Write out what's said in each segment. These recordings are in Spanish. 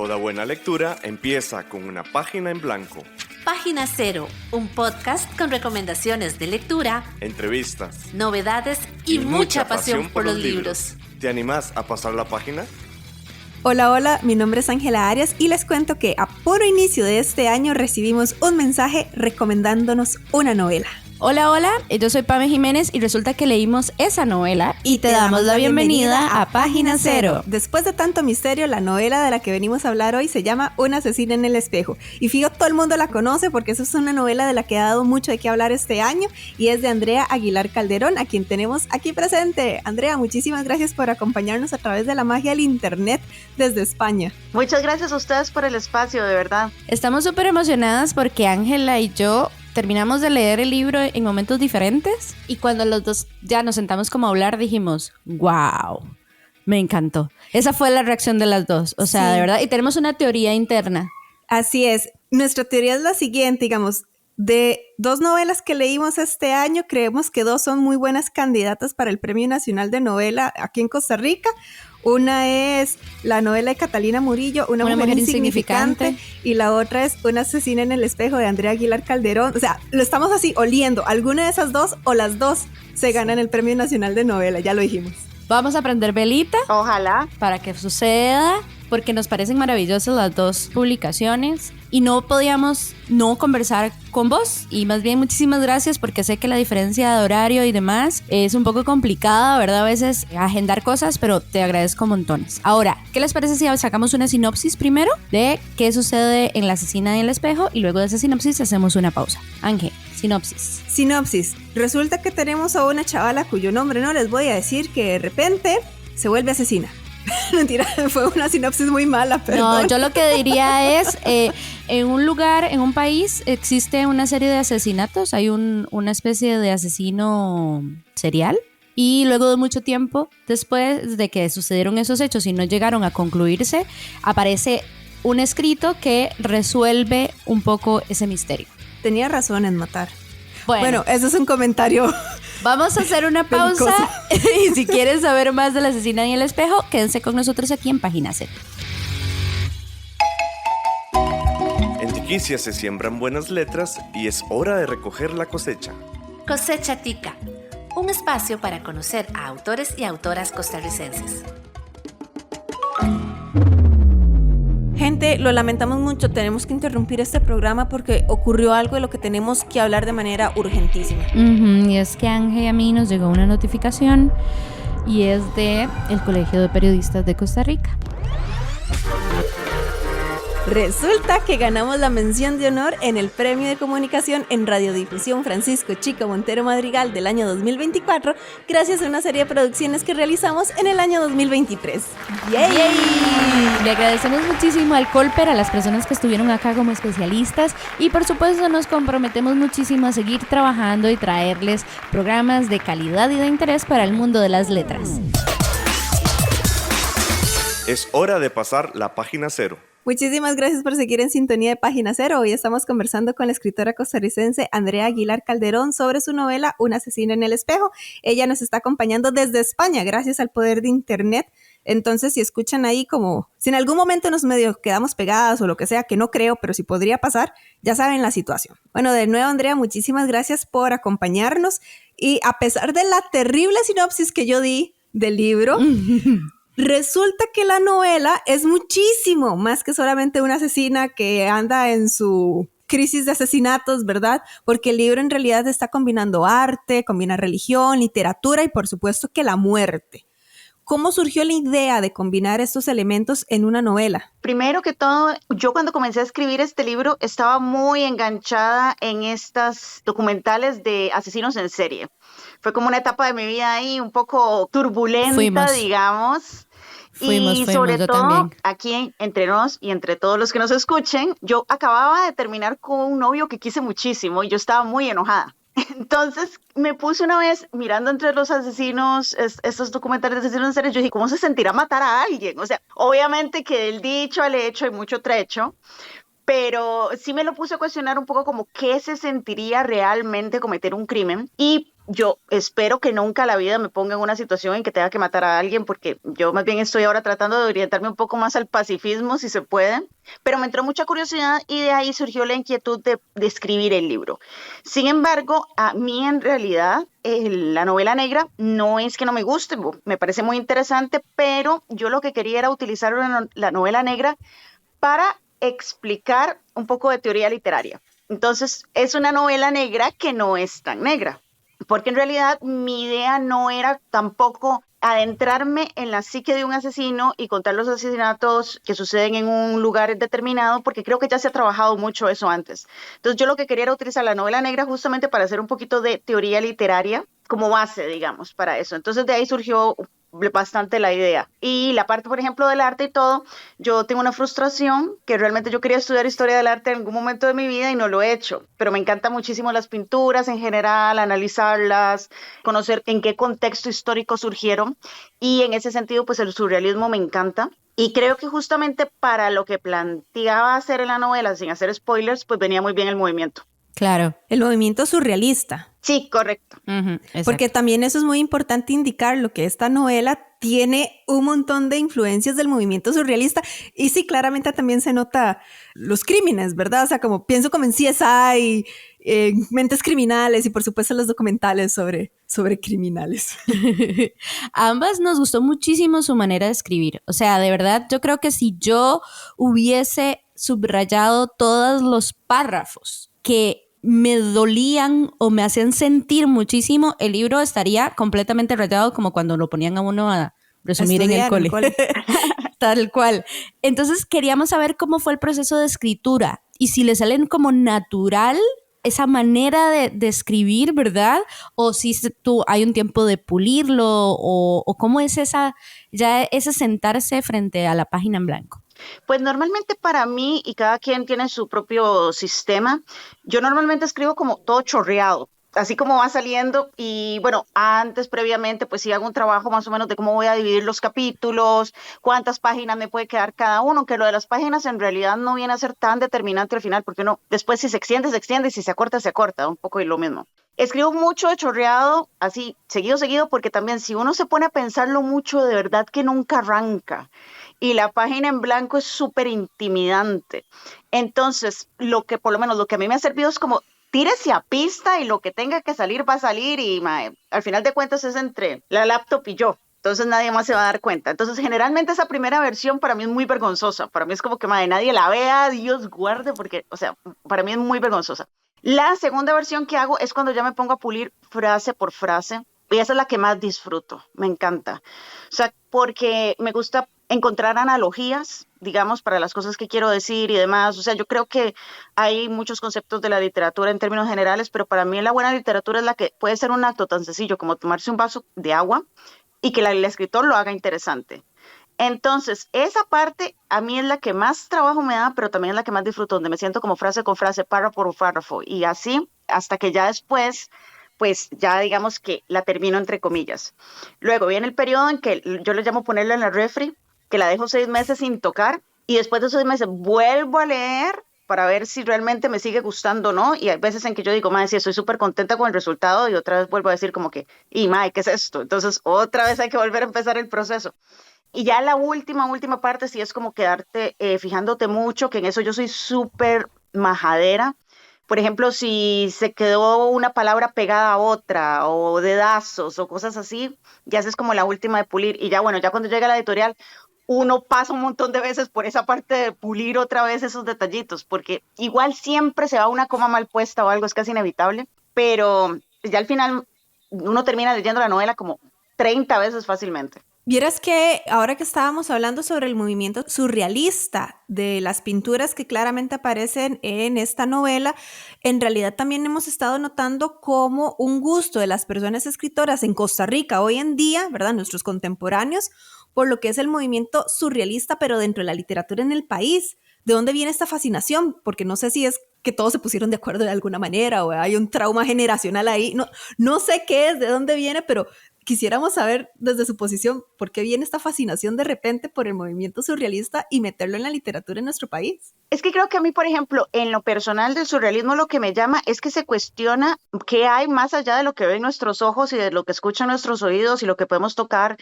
Toda buena lectura empieza con una página en blanco. Página Cero, un podcast con recomendaciones de lectura, entrevistas, novedades y mucha pasión por los libros. ¿Te animás a pasar la página? Hola, mi nombre es Ángela Arias y les cuento que a puro inicio de este año recibimos un mensaje recomendándonos una novela. Hola, yo soy Pame Jiménez y resulta que leímos esa novela y te damos la bienvenida a Página Cero. Después de tanto misterio, la novela de la que venimos a hablar hoy se llama Una asesina en el espejo. Y fijo, todo el mundo la conoce porque esa es una novela de la que ha dado mucho de qué hablar este año y es de Andrea Aguilar Calderón, a quien tenemos aquí presente. Andrea, muchísimas gracias por acompañarnos a través de la magia del internet desde España. Muchas gracias a ustedes por el espacio, de verdad. Estamos súper emocionadas porque Ángela y yo terminamos de leer el libro en momentos diferentes y cuando los dos ya nos sentamos como a hablar dijimos, wow, me encantó. Esa fue la reacción de las dos, o sea, sí. De verdad, y tenemos una teoría interna. Así es, nuestra teoría es la siguiente, digamos, de dos novelas que leímos este año, creemos que dos son muy buenas candidatas para el Premio Nacional de Novela aquí en Costa Rica. Una es la novela de Catalina Murillo, Una mujer insignificante, y la otra es Una asesina en el espejo de Andrea Aguilar Calderón. O sea, lo estamos así oliendo. Alguna de esas dos o las dos se ganan el Premio Nacional de Novela, ya lo dijimos. Vamos a prender velita. Ojalá. Para que suceda, porque nos parecen maravillosas las dos publicaciones y no podíamos no conversar con vos. Y más bien muchísimas gracias porque sé que la diferencia de horario y demás es un poco complicada, ¿verdad? A veces agendar cosas, pero te agradezco montones. Ahora, ¿qué les parece si sacamos una sinopsis primero de qué sucede en La asesina en el espejo y luego de esa sinopsis hacemos una pausa? Ángel, sinopsis. Sinopsis. Resulta que tenemos a una chavala cuyo nombre no les voy a decir, que de repente se vuelve asesina. Mentira, fue una sinopsis muy mala, perdón. No, yo lo que diría es, en un lugar, en un país, existe una serie de asesinatos, hay una especie de asesino serial, y luego de mucho tiempo, después de que sucedieron esos hechos y no llegaron a concluirse, aparece un escrito que resuelve un poco ese misterio. Tenía razón en matar. Bueno, eso es un comentario. Vamos a hacer una pausa y si quieren saber más de La asesina en el espejo, quédense con nosotros aquí en Página Cero. En Tiquicia se siembran buenas letras y es hora de recoger la cosecha. Cosecha Tica, un espacio para conocer a autores y autoras costarricenses. Gente, lo lamentamos mucho, tenemos que interrumpir este programa porque ocurrió algo de lo que tenemos que hablar de manera urgentísima. Y es que Ángel y a mí nos llegó una notificación y es de el Colegio de Periodistas de Costa Rica. Resulta que ganamos la mención de honor en el Premio de Comunicación en Radiodifusión Francisco Chico Montero Madrigal del año 2024 gracias a una serie de producciones que realizamos en el año 2023. ¡Yay! ¡Yay! Le agradecemos muchísimo al Colper, a las personas que estuvieron acá como especialistas y por supuesto nos comprometemos muchísimo a seguir trabajando y traerles programas de calidad y de interés para el mundo de las letras. Es hora de pasar la página cero. Muchísimas gracias por seguir en sintonía de Página Cero. Hoy estamos conversando con la escritora costarricense Andrea Aguilar Calderón sobre su novela Una asesina en el espejo. Ella nos está acompañando desde España gracias al poder de internet. Entonces, si escuchan ahí como, si en algún momento nos medio quedamos pegadas o lo que sea, que no creo, pero si podría pasar, ya saben la situación. Bueno, de nuevo, Andrea, muchísimas gracias por acompañarnos. Y a pesar de la terrible sinopsis que yo di del libro... Resulta que la novela es muchísimo más que solamente una asesina que anda en su crisis de asesinatos, ¿verdad? Porque el libro en realidad está combinando arte, combina religión, literatura y por supuesto que la muerte. ¿Cómo surgió la idea de combinar estos elementos en una novela? Primero que todo, yo cuando comencé a escribir este libro estaba muy enganchada en estas documentales de asesinos en serie. Fue como una etapa de mi vida ahí un poco turbulenta, digamos. Y sobre todo, también. Aquí entre nos y entre todos los que nos escuchen, yo acababa de terminar con un novio que quise muchísimo y yo estaba muy enojada. Entonces me puse una vez mirando entre los asesinos, estos documentales de asesinos en serie, yo dije, ¿cómo se sentirá matar a alguien? O sea, obviamente que del dicho al hecho hay mucho trecho, pero sí me lo puse a cuestionar un poco como qué se sentiría realmente cometer un crimen. Y yo espero que nunca la vida me ponga en una situación en que tenga que matar a alguien, porque yo más bien estoy ahora tratando de orientarme un poco más al pacifismo, si se puede, pero me entró mucha curiosidad y de ahí surgió la inquietud de escribir el libro. Sin embargo, a mí en realidad la novela negra no es que no me guste, me parece muy interesante, pero yo lo que quería era utilizar la novela negra para explicar un poco de teoría literaria. Entonces, es una novela negra que no es tan negra, porque en realidad mi idea no era tampoco adentrarme en la psique de un asesino y contar los asesinatos que suceden en un lugar determinado, porque creo que ya se ha trabajado mucho eso antes. Entonces, yo lo que quería era utilizar la novela negra justamente para hacer un poquito de teoría literaria como base, digamos, para eso. Entonces, de ahí surgió bastante la idea. Y la parte, por ejemplo, del arte y todo, yo tengo una frustración que realmente yo quería estudiar historia del arte en algún momento de mi vida y no lo he hecho, pero me encantan muchísimo las pinturas en general, analizarlas, conocer en qué contexto histórico surgieron, y en ese sentido, pues el surrealismo me encanta. Y creo que justamente para lo que planteaba hacer en la novela, sin hacer spoilers, pues venía muy bien el movimiento. Claro. El movimiento surrealista. Sí, correcto. Porque también eso es muy importante indicarlo, que esta novela tiene un montón de influencias del movimiento surrealista y sí, claramente también se nota los crímenes, ¿verdad? O sea, como pienso como en CSI, Mentes Criminales y por supuesto los documentales sobre criminales. A ambas nos gustó muchísimo su manera de escribir. O sea, de verdad, yo creo que si yo hubiese subrayado todos los párrafos que me dolían o me hacían sentir muchísimo, el libro estaría completamente rayado, como cuando lo ponían a uno a resumir en el cole. Tal cual. Entonces queríamos saber cómo fue el proceso de escritura y si le salen como natural esa manera de escribir, ¿verdad? O si hay un tiempo de pulirlo o cómo es ese sentarse frente a la página en blanco. Pues normalmente para mí, y cada quien tiene su propio sistema, yo normalmente escribo como todo chorreado, así como va saliendo, y bueno, antes previamente pues sí hago un trabajo más o menos de cómo voy a dividir los capítulos, cuántas páginas me puede quedar cada uno, que lo de las páginas en realidad no viene a ser tan determinante al final, porque uno después si se extiende, y si se acorta, un poco y lo mismo. Escribo mucho de chorreado, así seguido, porque también si uno se pone a pensarlo mucho, de verdad que nunca arranca. Y la página en blanco es súper intimidante. Entonces, por lo menos lo que a mí me ha servido es como tírese a pista y lo que tenga que salir va a salir y al final de cuentas es entre la laptop y yo. Entonces nadie más se va a dar cuenta. Entonces generalmente esa primera versión para mí es muy vergonzosa. Para mí es como que nadie la vea, Dios guarde, porque, o sea, para mí es muy vergonzosa. La segunda versión que hago es cuando ya me pongo a pulir frase por frase. Y esa es la que más disfruto, me encanta. O sea, porque me gusta encontrar analogías, digamos, para las cosas que quiero decir y demás. O sea, yo creo que hay muchos conceptos de la literatura en términos generales, pero para mí la buena literatura es la que puede ser un acto tan sencillo como tomarse un vaso de agua y que el escritor lo haga interesante. Entonces, esa parte a mí es la que más trabajo me da, pero también es la que más disfruto, donde me siento como frase con frase, párrafo por párrafo, y así hasta que ya después, pues ya digamos que la termino entre comillas. Luego viene el periodo en que yo le llamo ponerla en la refri, que la dejo 6 meses sin tocar, y después de esos 6 meses vuelvo a leer para ver si realmente me sigue gustando o no, y hay veces en que yo digo, sí, estoy súper contenta con el resultado, y otra vez vuelvo a decir como que, ¿qué es esto? Entonces otra vez hay que volver a empezar el proceso. Y ya la última parte sí es como quedarte fijándote mucho, que en eso yo soy súper majadera. Por ejemplo, si se quedó una palabra pegada a otra, o dedazos, o cosas así, ya es como la última de pulir. Y ya bueno, ya cuando llega la editorial, uno pasa un montón de veces por esa parte de pulir otra vez esos detallitos, porque igual siempre se va una coma mal puesta o algo, es casi inevitable, pero ya al final uno termina leyendo la novela como 30 veces fácilmente. Vieras que ahora que estábamos hablando sobre el movimiento surrealista de las pinturas que claramente aparecen en esta novela, en realidad también hemos estado notando como un gusto de las personas escritoras en Costa Rica hoy en día, ¿verdad? Nuestros contemporáneos, por lo que es el movimiento surrealista, pero dentro de la literatura en el país. ¿De dónde viene esta fascinación? Porque no sé si es que todos se pusieron de acuerdo de alguna manera o hay un trauma generacional ahí. No sé qué es, de dónde viene, pero quisiéramos saber desde su posición por qué viene esta fascinación de repente por el movimiento surrealista y meterlo en la literatura en nuestro país. Es que creo que a mí, por ejemplo, en lo personal del surrealismo, lo que me llama es que se cuestiona qué hay más allá de lo que ven nuestros ojos y de lo que escuchan nuestros oídos y lo que podemos tocar.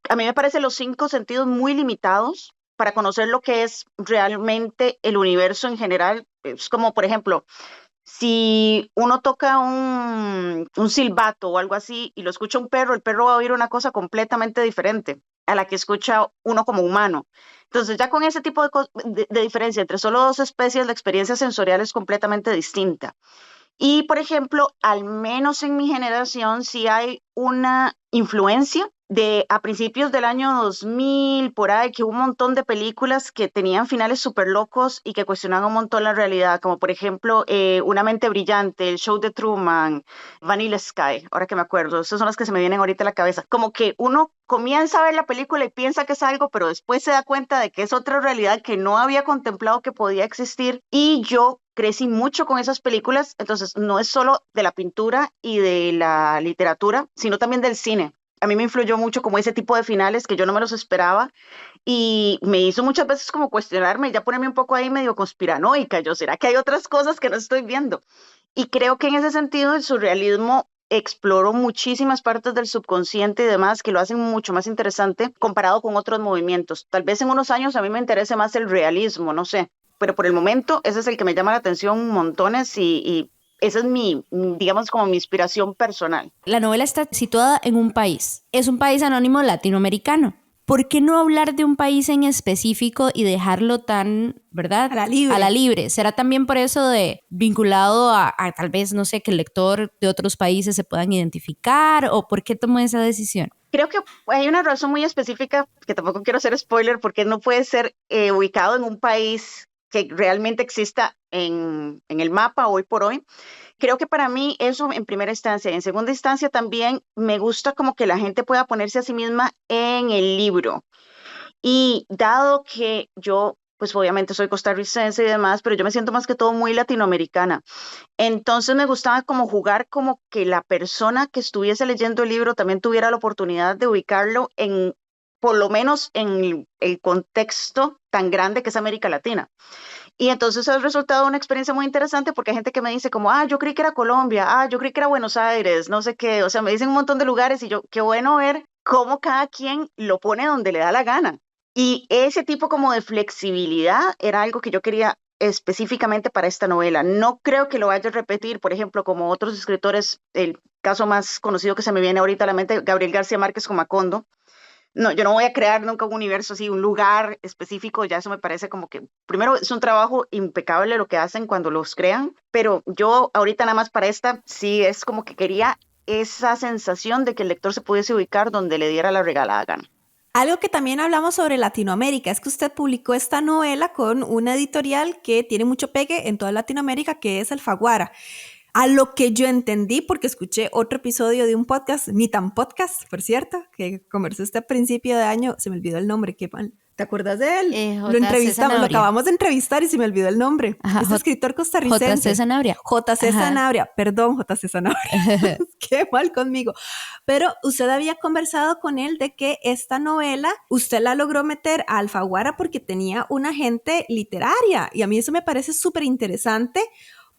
A mí me parecen los 5 sentidos muy limitados para conocer lo que es realmente el universo en general. Es como, por ejemplo, si uno toca un silbato o algo así y lo escucha un perro, el perro va a oír una cosa completamente diferente a la que escucha uno como humano. Entonces, ya con ese tipo de diferencia entre solo 2 especies, la experiencia sensorial es completamente distinta. Y, por ejemplo, al menos en mi generación, sí hay una influencia de a principios del año 2000, por ahí, que hubo un montón de películas que tenían finales súper locos y que cuestionaban un montón la realidad, como por ejemplo Una mente brillante, El show de Truman, Vanilla Sky, ahora que me acuerdo, esas son las que se me vienen ahorita a la cabeza. Como que uno comienza a ver la película y piensa que es algo, pero después se da cuenta de que es otra realidad que no había contemplado que podía existir, y yo crecí mucho con esas películas. Entonces no es solo de la pintura y de la literatura, sino también del cine. A mí me influyó mucho como ese tipo de finales que yo no me los esperaba y me hizo muchas veces como cuestionarme y ya ponerme un poco ahí medio conspiranoica. Yo, ¿será que hay otras cosas que no estoy viendo? Y creo que en ese sentido el surrealismo exploró muchísimas partes del subconsciente y demás que lo hacen mucho más interesante comparado con otros movimientos. Tal vez en unos años a mí me interese más el realismo, no sé, pero por el momento ese es el que me llama la atención montones y esa es digamos, como mi inspiración personal. La novela está situada en un país. Es un país anónimo latinoamericano. ¿Por qué no hablar de un país en específico y dejarlo tan, ¿verdad? A la libre. A la libre. ¿Será también por eso de vinculado a tal vez, no sé, que el lector de otros países se puedan identificar? ¿O por qué tomó esa decisión? Creo que hay una razón muy específica, que tampoco quiero hacer spoiler, porque no puede ser ubicado en un país que realmente exista en el mapa hoy por hoy. Creo que para mí eso en primera instancia. En segunda instancia también me gusta como que la gente pueda ponerse a sí misma en el libro. Y dado que yo, pues obviamente soy costarricense y demás, pero yo me siento más que todo muy latinoamericana. Entonces me gustaba como jugar como que la persona que estuviese leyendo el libro también tuviera la oportunidad de ubicarlo en, por lo menos en el contexto tan grande que es América Latina. Y entonces ha resultado una experiencia muy interesante porque hay gente que me dice como, yo creí que era Colombia, yo creí que era Buenos Aires, no sé qué, o sea, me dicen un montón de lugares y yo, qué bueno ver cómo cada quien lo pone donde le da la gana. Y ese tipo como de flexibilidad era algo que yo quería específicamente para esta novela. No creo que lo vaya a repetir, por ejemplo, como otros escritores, el caso más conocido que se me viene ahorita a la mente, Gabriel García Márquez con Macondo. No, yo no voy a crear nunca un universo así, un lugar específico, ya eso me parece como que, primero, es un trabajo impecable lo que hacen cuando los crean, pero yo ahorita nada más para esta, sí es como que quería esa sensación de que el lector se pudiese ubicar donde le diera la regalada gana. Algo que también hablamos sobre Latinoamérica es que usted publicó esta novela con una editorial que tiene mucho pegue en toda Latinoamérica, que es Alfaguara. A lo que yo entendí, porque escuché otro episodio de un podcast, ni tan podcast, por cierto, que conversó a principio de año, se me olvidó el nombre, qué mal. ¿Te acuerdas de él? Lo entrevistamos, lo acabamos de entrevistar y se me olvidó el nombre. Es escritor costarricense. J.C. Sanabria. J.C. Sanabria, perdón, J.C. Sanabria. Qué mal conmigo. Pero usted había conversado con él de que esta novela, usted la logró meter a Alfaguara porque tenía una agente literaria. Y a mí eso me parece súper interesante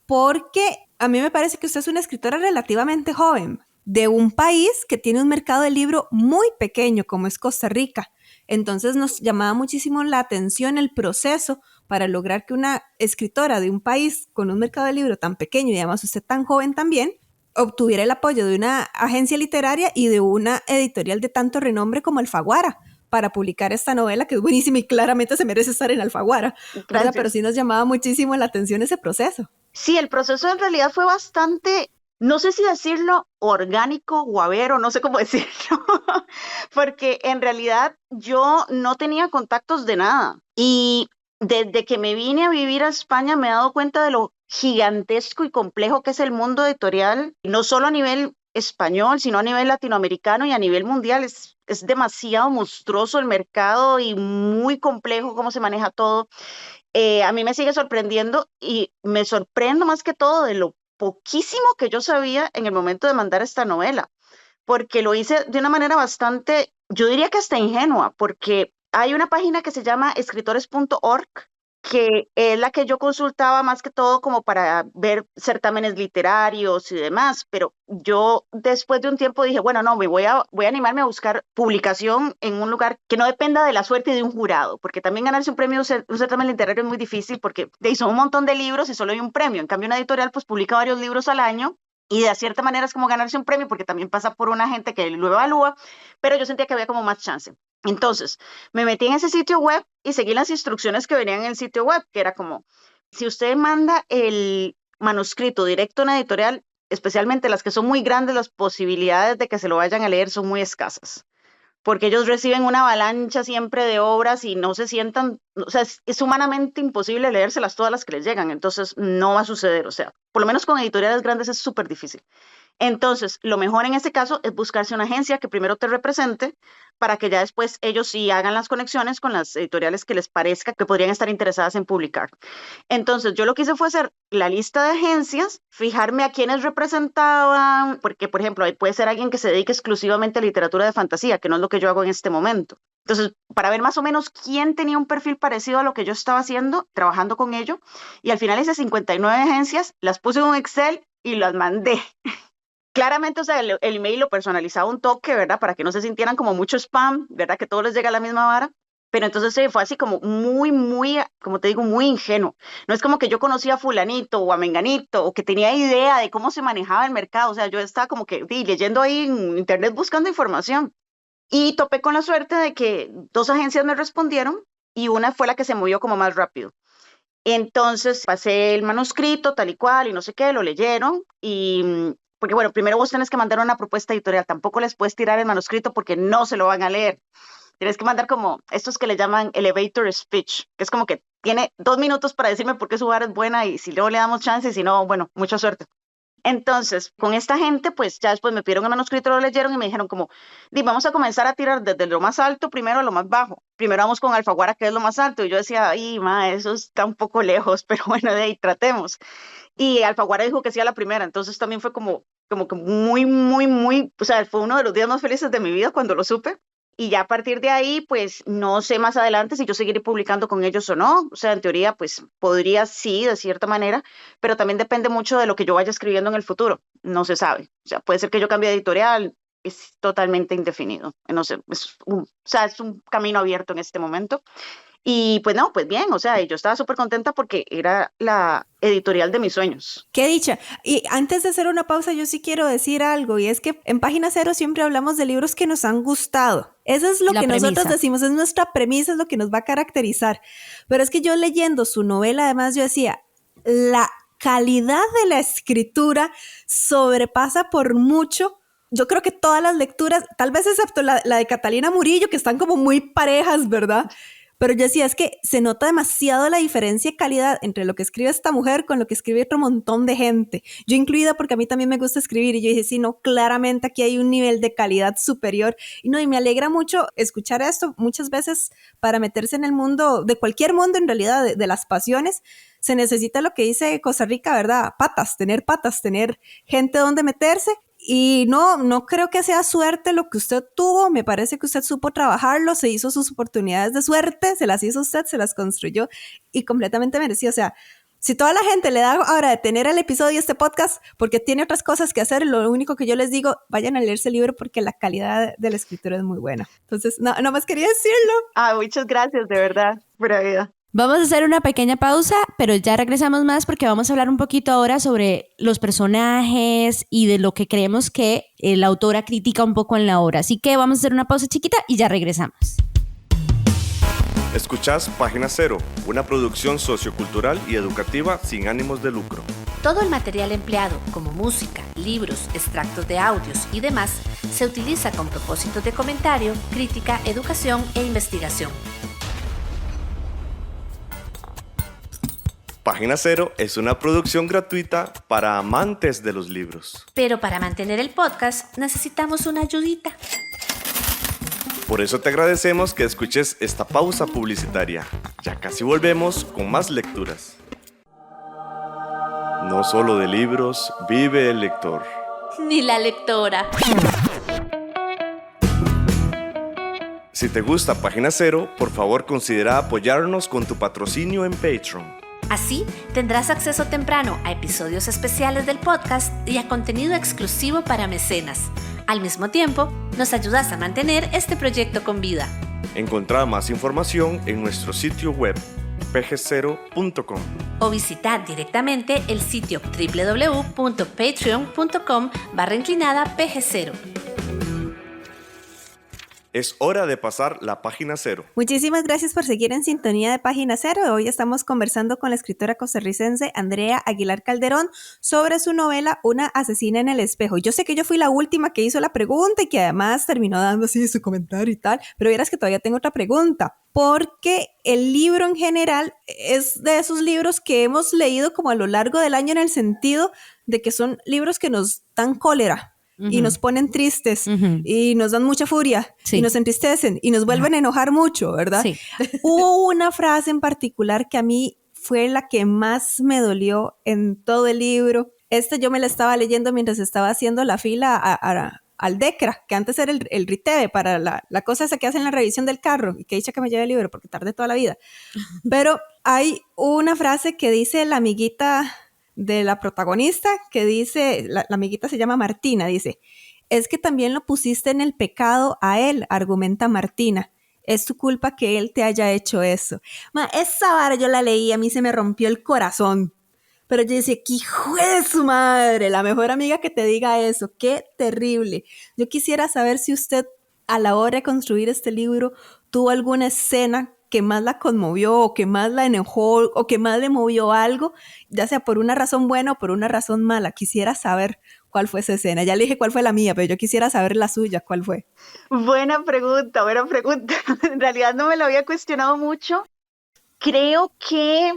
porque a mí me parece que usted es una escritora relativamente joven de un país que tiene un mercado de libro muy pequeño como es Costa Rica. Entonces nos llamaba muchísimo la atención el proceso para lograr que una escritora de un país con un mercado de libro tan pequeño y además usted tan joven también obtuviera el apoyo de una agencia literaria y de una editorial de tanto renombre como Alfaguara para publicar esta novela que es buenísima y claramente se merece estar en Alfaguara. Pero sí nos llamaba muchísimo la atención ese proceso. Sí, el proceso en realidad fue bastante, no sé si decirlo orgánico, guavero, no sé cómo decirlo, porque en realidad yo no tenía contactos de nada. Y desde que me vine a vivir a España me he dado cuenta de lo gigantesco y complejo que es el mundo editorial, no solo a nivel español, sino a nivel latinoamericano y a nivel mundial. Es demasiado monstruoso el mercado y muy complejo cómo se maneja todo. A mí me sigue sorprendiendo y me sorprendo más que todo de lo poquísimo que yo sabía en el momento de mandar esta novela, porque lo hice de una manera bastante, yo diría que hasta ingenua, porque hay una página que se llama escritores.org, que es la que yo consultaba más que todo como para ver certámenes literarios y demás, pero yo después de un tiempo dije, bueno, no, voy a animarme a buscar publicación en un lugar que no dependa de la suerte de un jurado, porque también ganarse un premio, un certamen literario es muy difícil, porque son un montón de libros y solo hay un premio. En cambio, una editorial pues publica varios libros al año, y de cierta manera es como ganarse un premio, porque también pasa por una gente que lo evalúa, pero yo sentía que había como más chance. Entonces, me metí en ese sitio web y seguí las instrucciones que venían en el sitio web, que era como, si usted manda el manuscrito directo a una editorial, especialmente las que son muy grandes, las posibilidades de que se lo vayan a leer son muy escasas, porque ellos reciben una avalancha siempre de obras y no se sientan, o sea, es humanamente imposible leérselas todas las que les llegan, entonces no va a suceder, o sea, por lo menos con editoriales grandes es súper difícil. Entonces, lo mejor en este caso es buscarse una agencia que primero te represente para que ya después ellos sí hagan las conexiones con las editoriales que les parezca que podrían estar interesadas en publicar. Entonces, yo lo que hice fue hacer la lista de agencias, fijarme a quiénes representaban, porque, por ejemplo, puede ser alguien que se dedique exclusivamente a literatura de fantasía, que no es lo que yo hago en este momento. Entonces, para ver más o menos quién tenía un perfil parecido a lo que yo estaba haciendo, trabajando con ello, y al final hice 59 agencias, las puse en un Excel y las mandé. Claramente, o sea, el email lo personalizaba un toque, ¿verdad? Para que no se sintieran como mucho spam, ¿verdad? Que todo les llega a la misma vara. Pero entonces fue así como muy, como te digo, muy ingenuo. No es como que yo conocía a fulanito o a menganito o que tenía idea de cómo se manejaba el mercado. O sea, yo estaba como que leyendo ahí en internet buscando información. Y topé con la suerte de que 2 agencias me respondieron y una fue la que se movió como más rápido. Entonces pasé el manuscrito tal y cual y no sé qué, lo leyeron y... Porque bueno, primero vos tenés que mandar una propuesta editorial, tampoco les puedes tirar el manuscrito porque no se lo van a leer. Tienes que mandar como estos que le llaman elevator speech, que es como que tiene 2 minutos para decirme por qué su vara es buena y si luego le damos chance y si no, bueno, mucha suerte. Entonces, con esta gente, pues ya después me pidieron el manuscrito, lo leyeron y me dijeron como, vamos a comenzar a tirar desde lo más alto primero a lo más bajo. Primero vamos con Alfaguara, que es lo más alto. Y yo decía, ay, eso está un poco lejos, pero bueno, de ahí tratemos. Y Alfaguara dijo que sí a la primera, entonces también fue como que muy, o sea, fue uno de los días más felices de mi vida cuando lo supe. Y ya a partir de ahí, pues no sé más adelante si yo seguiré publicando con ellos o no. O sea, en teoría, pues podría sí, de cierta manera, pero también depende mucho de lo que yo vaya escribiendo en el futuro. No se sabe. O sea, puede ser que yo cambie de editorial, es totalmente indefinido. No sé, es un camino abierto en este momento. Y pues no, pues bien, o sea, yo estaba súper contenta porque era la editorial de mis sueños. Qué dicha. Y antes de hacer una pausa, yo sí quiero decir algo, y es que en Página Cero siempre hablamos de libros que nos han gustado. Eso es lo que nosotros decimos, es nuestra premisa, es lo que nos va a caracterizar. Pero es que yo leyendo su novela, además yo decía, la calidad de la escritura sobrepasa por mucho. Yo creo que todas las lecturas, tal vez excepto la de Catalina Murillo, que están como muy parejas, ¿verdad? Pero yo decía, es que se nota demasiado la diferencia de calidad entre lo que escribe esta mujer con lo que escribe otro montón de gente. Yo incluida porque a mí también me gusta escribir y yo dije, sí, no, claramente aquí hay un nivel de calidad superior. Y me alegra mucho escuchar esto. Muchas veces para meterse en el mundo, de cualquier mundo en realidad, de las pasiones, se necesita lo que dice Costa Rica, ¿verdad? Patas, tener gente donde meterse. Y no creo que sea suerte lo que usted tuvo, me parece que usted supo trabajarlo, se hizo sus oportunidades de suerte, se las hizo usted, se las construyó y completamente merecido. O sea, si toda la gente le da ahora de tener el episodio de este podcast porque tiene otras cosas que hacer, lo único que yo les digo, vayan a leerse el libro porque la calidad de la escritura es muy buena. Entonces, no más quería decirlo. Muchas gracias, de verdad, pura vida. Vamos a hacer una pequeña pausa, pero ya regresamos más porque vamos a hablar un poquito ahora sobre los personajes y de lo que creemos que la autora critica un poco en la obra. Así que vamos a hacer una pausa chiquita y ya regresamos. Escuchás Página Cero, una producción sociocultural y educativa sin ánimos de lucro. Todo el material empleado, como música, libros, extractos de audios y demás, se utiliza con propósitos de comentario, crítica, educación e investigación. Página Cero es una producción gratuita para amantes de los libros. Pero para mantener el podcast necesitamos una ayudita. Por eso te agradecemos que escuches esta pausa publicitaria. Ya casi volvemos con más lecturas. No solo de libros vive el lector. Ni la lectora. Si te gusta Página Cero, por favor considera apoyarnos con tu patrocinio en Patreon. Así tendrás acceso temprano a episodios especiales del podcast y a contenido exclusivo para mecenas. Al mismo tiempo, nos ayudas a mantener este proyecto con vida. Encontrá más información en nuestro sitio web pg0.com o visitar directamente el sitio www.patreon.com/pg0. Es hora de pasar la página cero. Muchísimas gracias por seguir en sintonía de Página Cero. Hoy estamos conversando con la escritora costarricense Andrea Aguilar Calderón sobre su novela Una asesina en el espejo. Yo sé que yo fui la última que hizo la pregunta y que además terminó dando así su comentario y tal, pero vieras que todavía tengo otra pregunta. Porque el libro en general es de esos libros que hemos leído como a lo largo del año en el sentido de que son libros que nos dan cólera. Y nos ponen tristes y nos dan mucha furia y nos entristecen y nos vuelven a enojar mucho, ¿verdad? Sí. Hubo una frase en particular que a mí fue la que más me dolió en todo el libro. Yo me la estaba leyendo mientras estaba haciendo la fila al DECRA, que antes era el RITEVE, para la cosa esa que hacen la revisión del carro, y que dicha que me lleve el libro porque tardé toda la vida. Pero hay una frase que dice la amiguita de la protagonista, que dice, la amiguita se llama Martina, dice, es que también lo pusiste en el pecado a él, argumenta Martina. Es tu culpa que él te haya hecho eso. Esa vara yo la leí, a mí se me rompió el corazón. Pero yo decía, ¡qué hijo de su madre! La mejor amiga que te diga eso, ¡qué terrible! Yo quisiera saber si usted, a la hora de construir este libro, tuvo alguna escena que más la conmovió, o que más la enojó, o que más le movió algo, ya sea por una razón buena o por una razón mala. Quisiera saber cuál fue esa escena. Ya le dije cuál fue la mía, pero yo quisiera saber la suya, cuál fue. Buena pregunta, buena pregunta. En realidad no me lo había cuestionado mucho. Creo que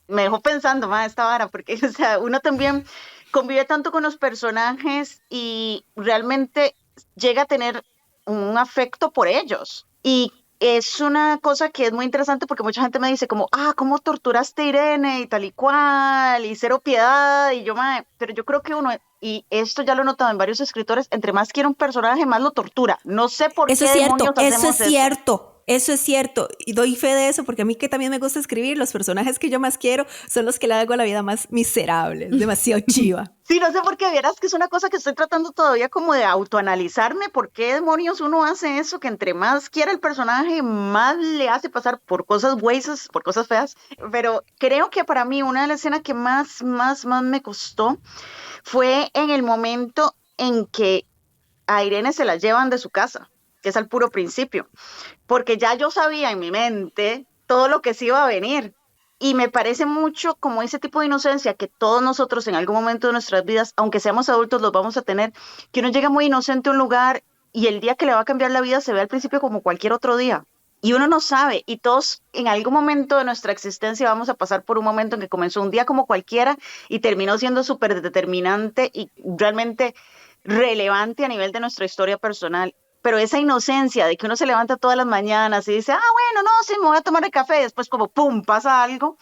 me dejó pensando más esta vara, porque o sea, uno también convive tanto con los personajes y realmente llega a tener un afecto por ellos. Y es una cosa que es muy interesante porque mucha gente me dice como, ¿cómo torturaste a Irene? Y tal y cual, y cero piedad, y yo, pero yo creo que uno, y esto ya lo he notado en varios escritores, entre más quiere un personaje, más lo tortura. No sé por eso qué es cierto, demonios hacemos eso. Eso es cierto, y doy fe de eso porque a mí que también me gusta escribir, los personajes que yo más quiero son los que le hago la vida más miserable, es demasiado chiva. Sí, no sé por qué, vieras que es una cosa que estoy tratando todavía como de autoanalizarme, por qué demonios uno hace eso, que entre más quiere el personaje, más le hace pasar por cosas huesas, por cosas feas, pero creo que para mí una de las escenas que más me costó fue en el momento en que a Irene se la llevan de su casa, que es al puro principio, porque ya yo sabía en mi mente todo lo que se iba a venir, y me parece mucho como ese tipo de inocencia que todos nosotros en algún momento de nuestras vidas, aunque seamos adultos, los vamos a tener, que uno llega muy inocente a un lugar y el día que le va a cambiar la vida se ve al principio como cualquier otro día, y uno no sabe, y todos en algún momento de nuestra existencia vamos a pasar por un momento en que comenzó un día como cualquiera y terminó siendo súper determinante y realmente relevante a nivel de nuestra historia personal. Pero esa inocencia de que uno se levanta todas las mañanas y dice, bueno, no, sí, me voy a tomar el café, y después como pum, pasa algo.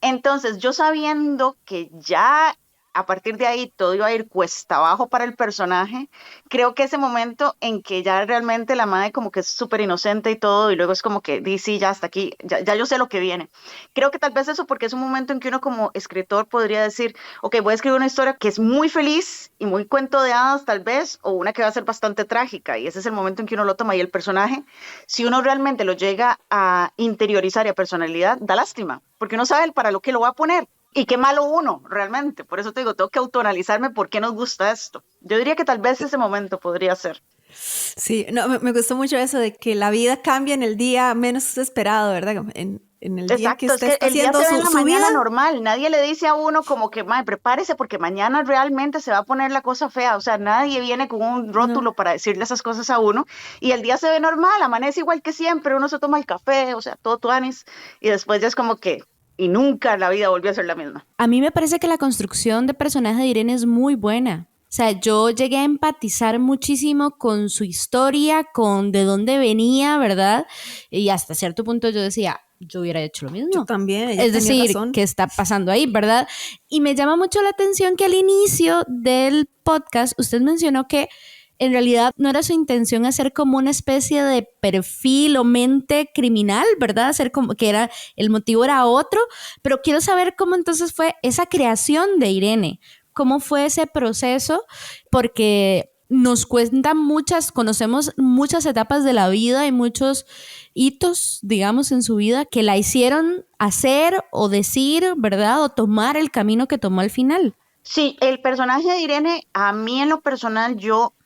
Entonces yo sabiendo que ya a partir de ahí todo iba a ir cuesta abajo para el personaje, creo que ese momento en que ya realmente la madre como que es súper inocente y todo, y luego es como que dice, ya hasta aquí, ya yo sé lo que viene. Creo que tal vez eso porque es un momento en que uno como escritor podría decir, ok, voy a escribir una historia que es muy feliz y muy cuento de hadas tal vez, o una que va a ser bastante trágica, y ese es el momento en que uno lo toma, y el personaje, si uno realmente lo llega a interiorizar y a personalidad, da lástima, porque uno sabe para lo que lo va a poner. Y qué malo uno, realmente. Por eso te digo, tengo que autoanalizarme por qué nos gusta esto. Yo diría que tal vez ese momento podría ser. Sí, no, me gustó mucho eso de que la vida cambia en el día menos esperado, ¿verdad? En el día que usted está haciendo su vida normal. Nadie le dice a uno como que, prepárese porque mañana realmente se va a poner la cosa fea. O sea, nadie viene con un rótulo para decirle esas cosas a uno. Y el día se ve normal, amanece igual que siempre. Uno se toma el café, o sea, todo tuanis. Y después ya es como que... Y nunca la vida volvió a ser la misma. A mí me parece que la construcción de personaje de Irene es muy buena. O sea, yo llegué a empatizar muchísimo con su historia, con de dónde venía, ¿verdad? Y hasta cierto punto yo decía, yo hubiera hecho lo mismo. Yo también, es decir, razón. ¿Qué está pasando ahí, verdad? Y me llama mucho la atención que al inicio del podcast usted mencionó que en realidad no era su intención hacer como una especie de perfil o mente criminal, ¿verdad? Hacer como que era, el motivo era otro, pero quiero saber cómo entonces fue esa creación de Irene, cómo fue ese proceso, porque nos cuentan conocemos muchas etapas de la vida y muchos hitos, digamos, en su vida que la hicieron hacer o decir, ¿verdad? O tomar el camino que tomó al final. Sí, el personaje de Irene, a mí en lo personal,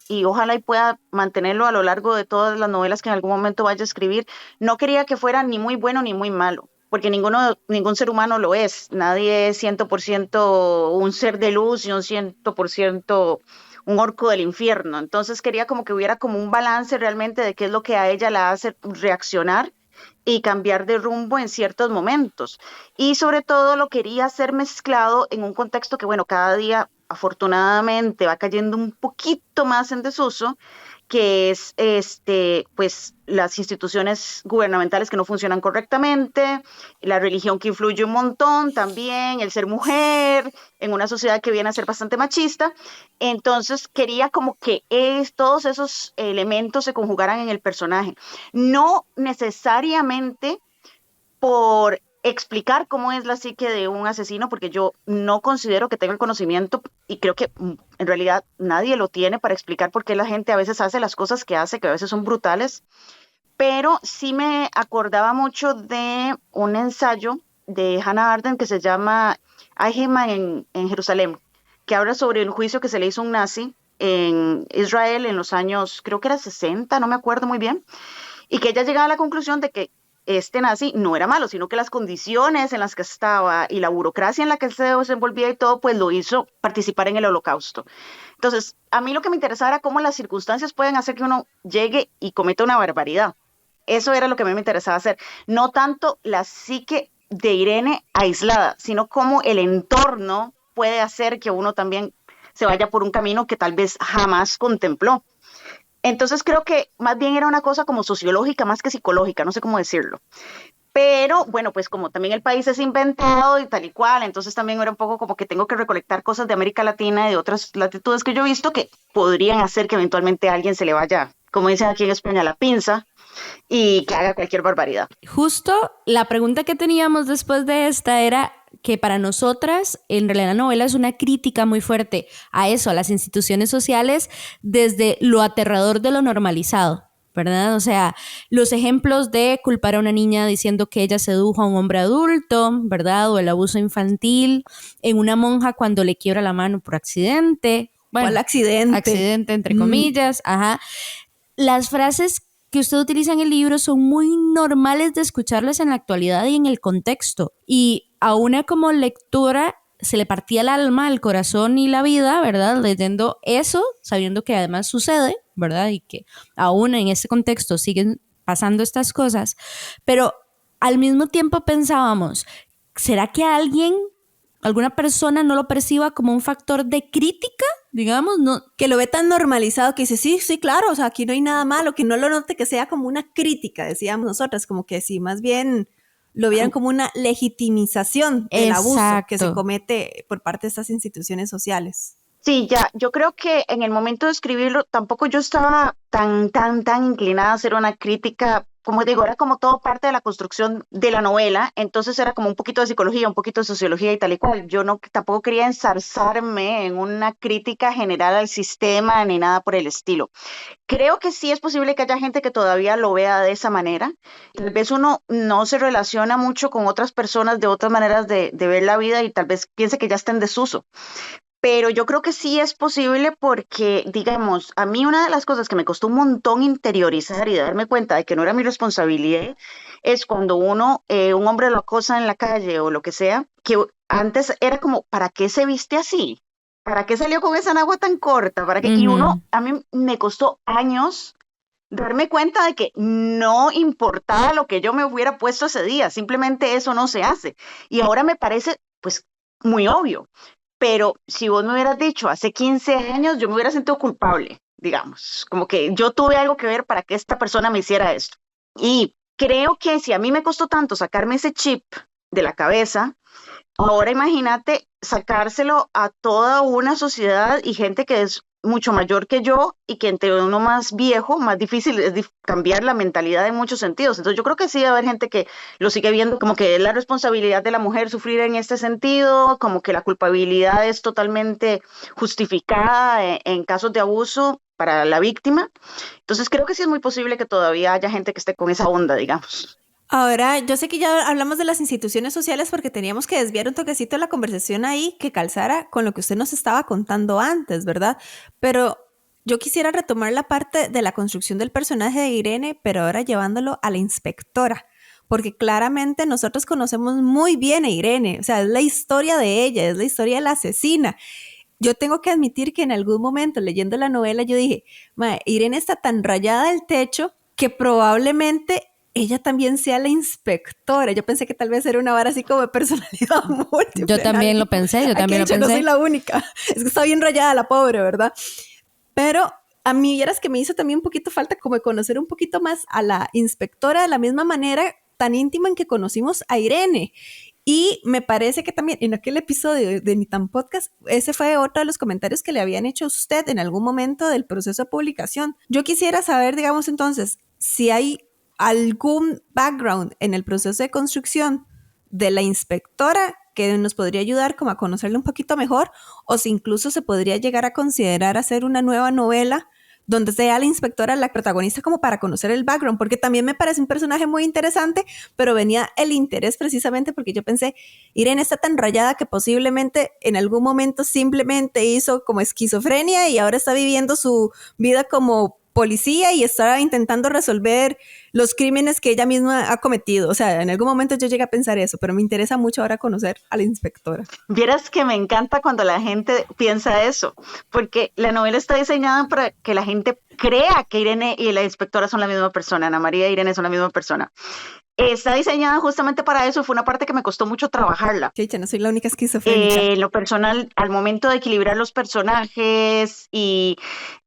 y ojalá y pueda mantenerlo a lo largo de todas las novelas que en algún momento vaya a escribir, no quería que fuera ni muy bueno ni muy malo, porque ningún ser humano lo es. Nadie es 100% un ser de luz y un 100% un orco del infierno. Entonces quería como que hubiera como un balance realmente de qué es lo que a ella la hace reaccionar y cambiar de rumbo en ciertos momentos. Y sobre todo lo quería hacer mezclado en un contexto que, bueno, cada día afortunadamente va cayendo un poquito más en desuso, que es pues las instituciones gubernamentales que no funcionan correctamente, la religión que influye un montón también, el ser mujer en una sociedad que viene a ser bastante machista. Entonces quería como que todos esos elementos se conjugaran en el personaje, no necesariamente por explicar cómo es la psique de un asesino, porque yo no considero que tenga el conocimiento y creo que en realidad nadie lo tiene para explicar por qué la gente a veces hace las cosas que hace, que a veces son brutales, pero sí me acordaba mucho de un ensayo de Hannah Arendt que se llama Eichmann en Jerusalén, que habla sobre el juicio que se le hizo a un nazi en Israel en los años, creo que era 60, no me acuerdo muy bien, y que ella llegaba a la conclusión de que este nazi no era malo, sino que las condiciones en las que estaba y la burocracia en la que él se desenvolvía y todo, pues lo hizo participar en el holocausto. Entonces, a mí lo que me interesaba era cómo las circunstancias pueden hacer que uno llegue y cometa una barbaridad. Eso era lo que a mí me interesaba hacer. No tanto la psique de Irene aislada, sino cómo el entorno puede hacer que uno también se vaya por un camino que tal vez jamás contempló. Entonces creo que más bien era una cosa como sociológica más que psicológica, no sé cómo decirlo. Pero bueno, pues como también el país es inventado y tal y cual, entonces también era un poco como que tengo que recolectar cosas de América Latina y de otras latitudes que yo he visto que podrían hacer que eventualmente a alguien se le vaya, como dicen aquí en España, la pinza y que haga cualquier barbaridad. Justo la pregunta que teníamos después de esta era que para nosotras, en realidad la novela es una crítica muy fuerte a eso, a las instituciones sociales, desde lo aterrador de lo normalizado, ¿verdad? O sea, los ejemplos de culpar a una niña diciendo que ella sedujo a un hombre adulto, ¿verdad? O el abuso infantil en una monja cuando le quiebra la mano por accidente. Bueno, ¿cuál accidente? Accidente, entre comillas, ajá. Las frases que usted utiliza en el libro son muy normales de escucharlas en la actualidad y en el contexto. Y a una como lectora se le partía el alma, el corazón y la vida, ¿verdad? Leyendo eso, sabiendo que además sucede, ¿verdad? Y que aún en este contexto siguen pasando estas cosas. Pero al mismo tiempo pensábamos, ¿será que alguna persona no lo perciba como un factor de crítica, digamos? No, que lo ve tan normalizado que dice, sí, claro, o sea, aquí no hay nada malo, que no lo note que sea como una crítica, decíamos nosotras, como que sí, más bien lo vieran como una legitimización del abuso que se comete por parte de estas instituciones sociales. Sí, ya, yo creo que en el momento de escribirlo tampoco yo estaba tan inclinada a hacer una crítica, como digo, era como todo parte de la construcción de la novela, entonces era como un poquito de psicología, un poquito de sociología y tal y cual. Yo tampoco quería ensarzarme en una crítica general al sistema ni nada por el estilo. Creo que sí es posible que haya gente que todavía lo vea de esa manera. Tal vez uno no se relaciona mucho con otras personas de otras maneras de ver la vida y tal vez piense que ya está en desuso. Pero yo creo que sí es posible porque, digamos, a mí una de las cosas que me costó un montón interiorizar y darme cuenta de que no era mi responsabilidad es cuando un hombre lo acosa en la calle o lo que sea, que antes era como, ¿para qué se viste así? ¿Para qué salió con esa nagua tan corta? ¿Para qué? Y a mí me costó años darme cuenta de que no importaba lo que yo me hubiera puesto ese día, simplemente eso no se hace. Y ahora me parece, pues, muy obvio. Pero si vos me hubieras dicho hace 15 años, yo me hubiera sentido culpable, digamos, como que yo tuve algo que ver para que esta persona me hiciera esto. Y creo que si a mí me costó tanto sacarme ese chip de la cabeza, ahora imagínate sacárselo a toda una sociedad y gente que es mucho mayor que yo y que entre uno más viejo, más difícil es cambiar la mentalidad en muchos sentidos. Entonces yo creo que sí va a haber gente que lo sigue viendo como que es la responsabilidad de la mujer sufrir en este sentido, como que la culpabilidad es totalmente justificada en casos de abuso para la víctima. Entonces creo que sí es muy posible que todavía haya gente que esté con esa onda, digamos. Ahora, yo sé que ya hablamos de las instituciones sociales porque teníamos que desviar un toquecito de la conversación ahí que calzara con lo que usted nos estaba contando antes, ¿verdad? Pero yo quisiera retomar la parte de la construcción del personaje de Irene, pero ahora llevándolo a la inspectora, porque claramente nosotros conocemos muy bien a Irene, o sea, es la historia de ella, es la historia de la asesina. Yo tengo que admitir que en algún momento leyendo la novela yo dije, "Mae, Irene está tan rayada del techo que probablemente ella también sea la inspectora". Yo pensé que tal vez era una vara así como de personalidad múltiple. Yo también lo pensé, yo también lo No pensé. soy la única. Es que está bien rayada la pobre, ¿verdad? Pero a mí vieras que me hizo también un poquito falta como de conocer un poquito más a la inspectora de la misma manera tan íntima en que conocimos a Irene. Y me parece que también en aquel episodio de Ni Tan Podcast, ese fue otro de los comentarios que le habían hecho a usted en algún momento del proceso de publicación. Yo quisiera saber, digamos entonces, si hay algún background en el proceso de construcción de la inspectora que nos podría ayudar como a conocerla un poquito mejor, o si incluso se podría llegar a considerar hacer una nueva novela donde sea la inspectora la protagonista como para conocer el background, porque también me parece un personaje muy interesante, pero venía el interés precisamente porque yo pensé, Irene está tan rayada que posiblemente en algún momento simplemente hizo como esquizofrenia y ahora está viviendo su vida como policía y está intentando resolver los crímenes que ella misma ha cometido. O sea, en algún momento yo llegué a pensar eso, pero me interesa mucho ahora conocer a la inspectora. Vieras que me encanta cuando la gente piensa eso, porque la novela está diseñada para que la gente crea que Irene y la inspectora son la misma persona, Ana María e Irene son la misma persona. Está diseñada justamente para eso, fue una parte que me costó mucho trabajarla. Sí, ya no soy la única esquizofrénica. En lo personal, al momento de equilibrar los personajes y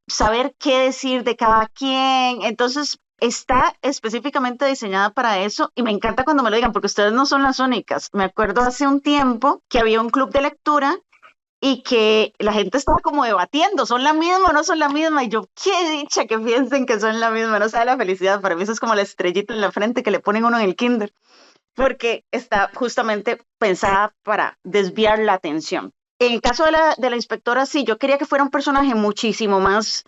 saber qué decir de cada quien, entonces está específicamente diseñada para eso y me encanta cuando me lo digan porque ustedes no son las únicas. Me acuerdo hace un tiempo que había un club de lectura y que la gente estaba como debatiendo, ¿son la misma o no son la misma? Y yo, qué dicha que piensen que son la misma, no sabe la felicidad, para mí eso es como la estrellita en la frente que le ponen uno en el kinder, porque está justamente pensada para desviar la atención. En el caso de la inspectora, sí, yo quería que fuera un personaje muchísimo más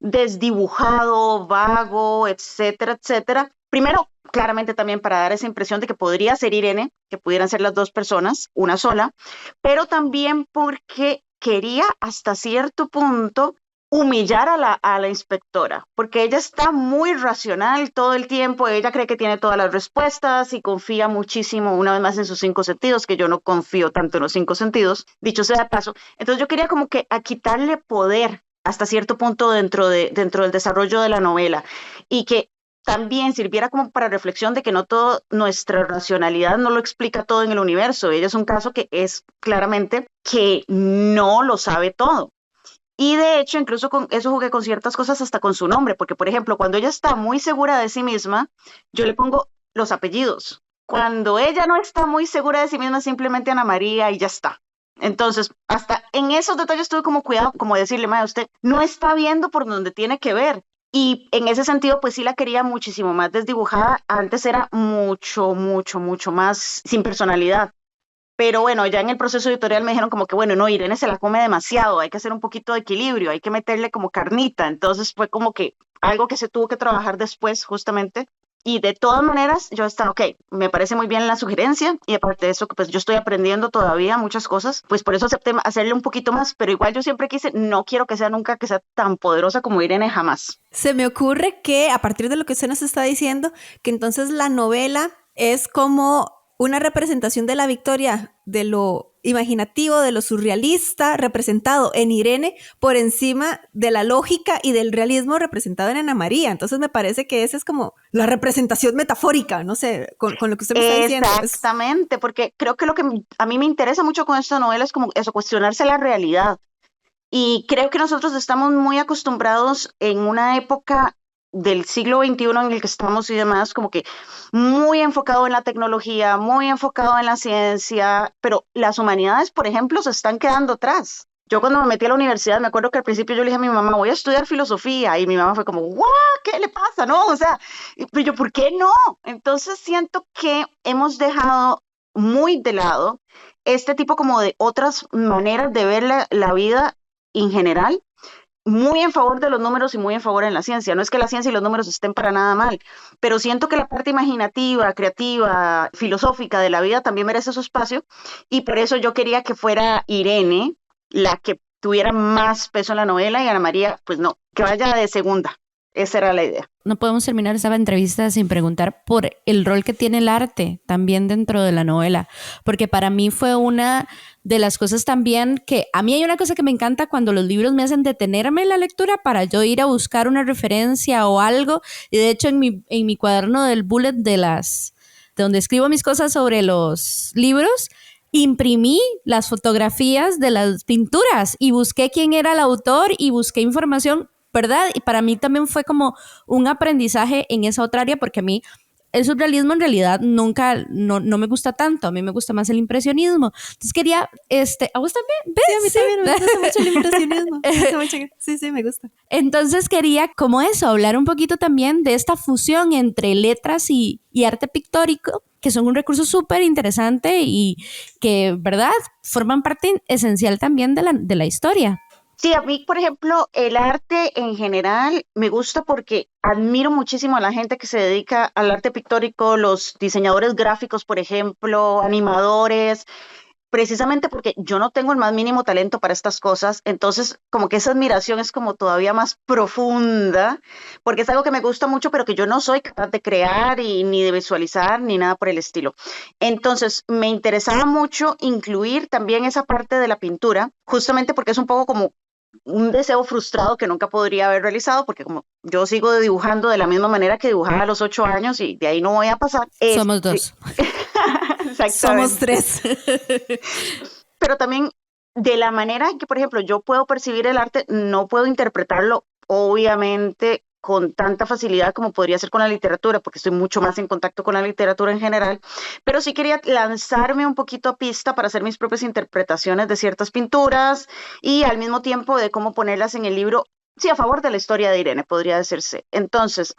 desdibujado, vago, etcétera, etcétera. Primero, claramente también para dar esa impresión de que podría ser Irene, que pudieran ser las dos personas, una sola, pero también porque quería hasta cierto punto humillar a la inspectora, porque ella está muy racional todo el tiempo, ella cree que tiene todas las respuestas y confía muchísimo, una vez más, en sus 5 sentidos, que yo no confío tanto en los 5 sentidos, dicho sea de paso. Entonces yo quería como que a quitarle poder hasta cierto punto dentro del desarrollo de la novela y que también sirviera como para reflexión de que no todo, nuestra racionalidad no lo explica todo en el universo. Ella es un caso que es claramente que no lo sabe todo. Y de hecho, incluso con eso jugué con ciertas cosas hasta con su nombre, porque por ejemplo, cuando ella está muy segura de sí misma, yo le pongo los apellidos. Cuando ella no está muy segura de sí misma, simplemente Ana María y ya está. Entonces, hasta en esos detalles tuve como cuidado, como decirle, madre, usted no está viendo por donde tiene que ver. Y en ese sentido, pues sí la quería muchísimo más desdibujada. Antes era mucho, mucho, mucho más sin personalidad. Pero bueno, ya en el proceso editorial me dijeron como que, bueno, no, Irene se la come demasiado, hay que hacer un poquito de equilibrio, hay que meterle como carnita. Entonces fue como que algo que se tuvo que trabajar después, justamente. Y de todas maneras, yo estaba, ok, me parece muy bien la sugerencia y aparte de eso, pues yo estoy aprendiendo todavía muchas cosas, pues por eso acepté hacerle un poquito más, pero igual yo siempre quise, no quiero que sea nunca que sea tan poderosa como Irene, jamás. Se me ocurre que a partir de lo que usted nos está diciendo, que entonces la novela es como una representación de la victoria, de lo imaginativo, de lo surrealista, representado en Irene por encima de la lógica y del realismo representado en Ana María. Entonces me parece que esa es como la representación metafórica, no sé, con lo que usted me está diciendo. Exactamente, porque creo que lo que a mí me interesa mucho con esta novela es como eso, cuestionarse la realidad. Y creo que nosotros estamos muy acostumbrados en una época del siglo XXI en el que estamos y demás, como que muy enfocado en la tecnología, muy enfocado en la ciencia, pero las humanidades, por ejemplo, se están quedando atrás. Yo cuando me metí a la universidad, me acuerdo que al principio yo le dije a mi mamá, voy a estudiar filosofía, y mi mamá fue como, ¡guau! ¿Qué le pasa? ¿No? O sea, y yo, ¿por qué no? Entonces siento que hemos dejado muy de lado este tipo como de otras maneras de ver la vida en general, muy en favor de los números y muy en favor en la ciencia. No es que la ciencia y los números estén para nada mal, pero siento que la parte imaginativa, creativa, filosófica de la vida también merece su espacio, y por eso yo quería que fuera Irene la que tuviera más peso en la novela, y Ana María, pues no, que vaya de segunda. Esa era la idea. No podemos terminar esta entrevista sin preguntar por el rol que tiene el arte también dentro de la novela, porque para mí fue una de las cosas también que a mí hay una cosa que me encanta cuando los libros me hacen detenerme en la lectura para yo ir a buscar una referencia o algo, y de hecho en mi cuaderno del bullet de donde escribo mis cosas sobre los libros, imprimí las fotografías de las pinturas y busqué quién era el autor y busqué información, ¿verdad? Y para mí también fue como un aprendizaje en esa otra área, porque a mí el surrealismo en realidad no me gusta tanto, a mí me gusta más el impresionismo. Entonces quería, ¿a vos también? ¿Ves? Sí, a mí también me gusta mucho el impresionismo. Sí, me gusta. Entonces quería como eso, hablar un poquito también de esta fusión entre letras y arte pictórico, que son un recurso súper interesante y que, ¿verdad?, forman parte esencial también de la historia. Sí, a mí, por ejemplo, el arte en general me gusta porque admiro muchísimo a la gente que se dedica al arte pictórico, los diseñadores gráficos, por ejemplo, animadores, precisamente porque yo no tengo el más mínimo talento para estas cosas, entonces como que esa admiración es como todavía más profunda, porque es algo que me gusta mucho, pero que yo no soy capaz de crear y ni de visualizar ni nada por el estilo. Entonces me interesaba mucho incluir también esa parte de la pintura, justamente porque es un poco como un deseo frustrado que nunca podría haber realizado, porque como yo sigo dibujando de la misma manera que dibujaba a los 8 años y de ahí no voy a pasar. Somos dos. Somos 3. Pero también de la manera en que, por ejemplo, yo puedo percibir el arte, no puedo interpretarlo, obviamente, con tanta facilidad como podría ser con la literatura, porque estoy mucho más en contacto con la literatura en general, pero sí quería lanzarme un poquito a pista para hacer mis propias interpretaciones de ciertas pinturas y al mismo tiempo de cómo ponerlas en el libro, sí, a favor de la historia de Irene, podría decirse. Entonces,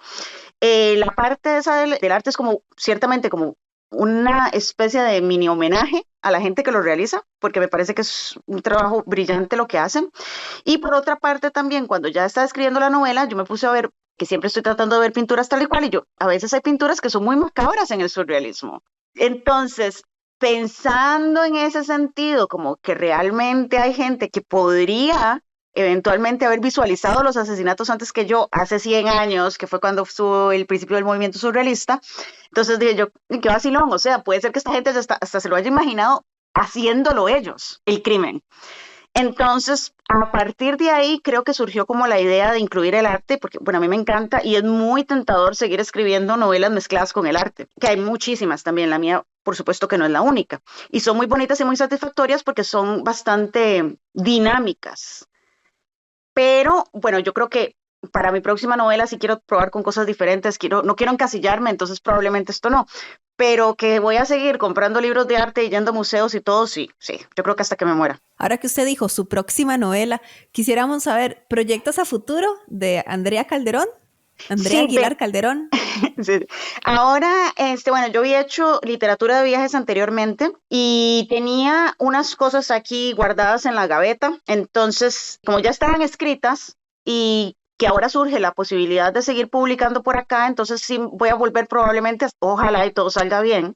la parte esa del arte es como, ciertamente, como una especie de mini homenaje a la gente que lo realiza, porque me parece que es un trabajo brillante lo que hacen. Y por otra parte también, cuando ya estaba escribiendo la novela, yo me puse a ver, que siempre estoy tratando de ver pinturas tal y cual, y yo, a veces hay pinturas que son muy macabras en el surrealismo. Entonces, pensando en ese sentido, como que realmente hay gente que podría eventualmente haber visualizado los asesinatos antes que yo, hace 100 años, que fue cuando estuvo el principio del movimiento surrealista. Entonces dije yo, qué vacilón, o sea, puede ser que esta gente hasta se lo haya imaginado haciéndolo ellos, el crimen. Entonces, a partir de ahí, creo que surgió como la idea de incluir el arte, porque, bueno, a mí me encanta y es muy tentador seguir escribiendo novelas mezcladas con el arte, que hay muchísimas también, la mía, por supuesto que no es la única, y son muy bonitas y muy satisfactorias porque son bastante dinámicas. Pero bueno, yo creo que para mi próxima novela sí quiero probar con cosas diferentes, no quiero encasillarme, entonces probablemente esto no, pero que voy a seguir comprando libros de arte y yendo a museos y todo, sí, yo creo que hasta que me muera. Ahora que usted dijo su próxima novela, quisiéramos saber proyectos a futuro de Andrea Calderón. Andrea Aguilar Calderón. Sí. Ahora, bueno, yo había hecho literatura de viajes anteriormente y tenía unas cosas aquí guardadas en la gaveta. Entonces, como ya estaban escritas y que ahora surge la posibilidad de seguir publicando por acá, entonces sí voy a volver probablemente, ojalá y todo salga bien,